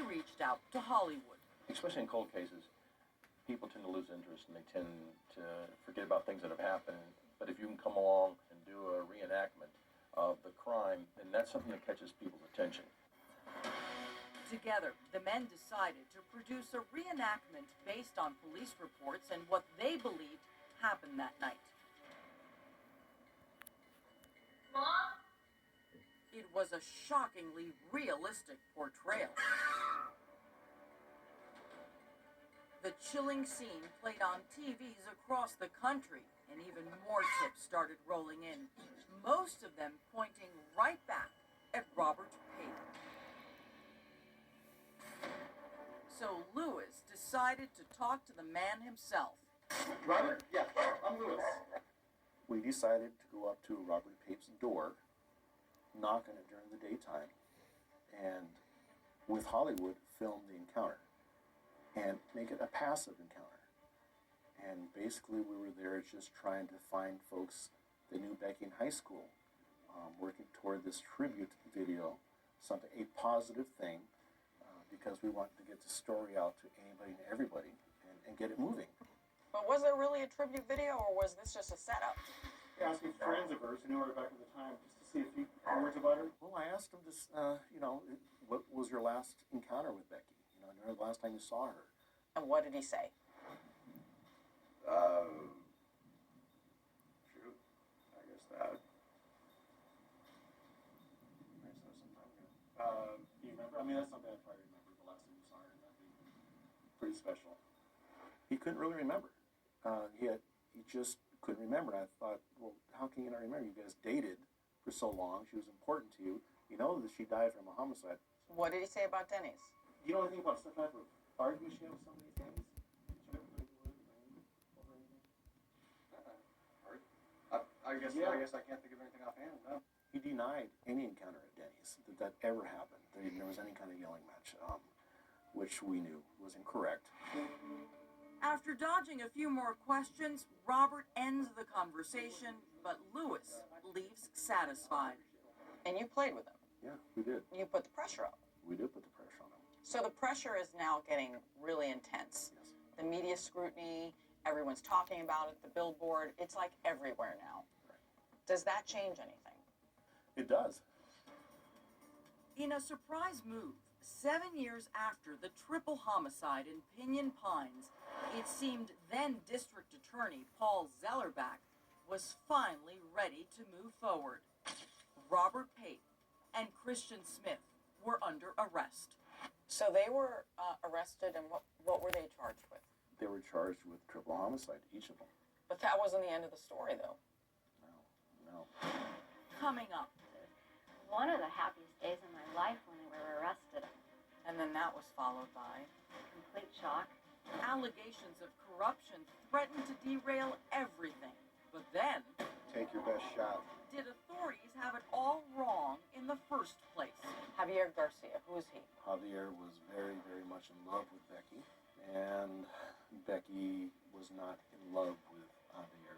he reached out to Hollywood. Especially in cold cases, people tend to lose interest and they tend to forget about things that have happened. But if you can come along and do a reenactment of the crime, then that's something that catches people's attention. Together, the men decided to produce a reenactment based on police reports and what they believed happened that night. Mom? It was a shockingly realistic portrayal. The chilling scene played on TVs across the country, and even more tips started rolling in, most of them pointing right back at Robert Pate. So Lewis decided to talk to the man himself. Robert? Yeah, I'm Lewis. We decided to go up to Robert Pape's door, knock on it during the daytime, and with Hollywood, film the encounter and make it a passive encounter. And basically we were there just trying to find folks that knew Becky in high school, working toward this tribute video, something, a positive thing, because we wanted to get the story out to anybody and everybody and get it moving. But was there really a tribute video, or was this just a setup? Asking friends of hers who knew her back at the time just to see a few words about her. Well, I asked them to, what was your last encounter with Becky? The last time you saw her. And what did he say? Shoot, I guess that. I guess that was some time ago. Do you remember? I mean, that's something I probably remember the last time you saw her. That'd be pretty special. He couldn't really remember. He just couldn't remember. I thought, well, how can you not remember? You guys dated for so long. She was important to you. You know that she died from a homicide. What did he say about Denny's? You know anything about some type of argument she had with some of these things? Did you ever go over anything? I guess I can't think of anything offhand, no. He denied any encounter at Denny's, that ever happened. There was any kind of yelling match, which we knew was incorrect. After dodging a few more questions, Robert ends the conversation, but Lewis leaves satisfied. And you played with him. Yeah, we did. You put the pressure up. We did put the pressure on him. So the pressure is now getting really intense. Yes. The media scrutiny, everyone's talking about it, the billboard, it's like everywhere now. Right. Does that change anything? It does. In a surprise move, 7 years after the triple homicide in Pinyon Pines, it seemed then District Attorney Paul Zellerbach was finally ready to move forward. Robert Pate and Christian Smith were under arrest. So they were arrested, and what were they charged with? They were charged with triple homicide, each of them. But that wasn't the end of the story, though. No. Coming up, One of the happiest days of my life when they were arrested. and then that was followed by Complete shock. allegations of corruption threatened to derail everything. But then, Take your best shot. did authorities have it all wrong in the first place? Javier Garcia, who is he? Javier was very, very much in love with Becky, and Becky was not in love with Javier.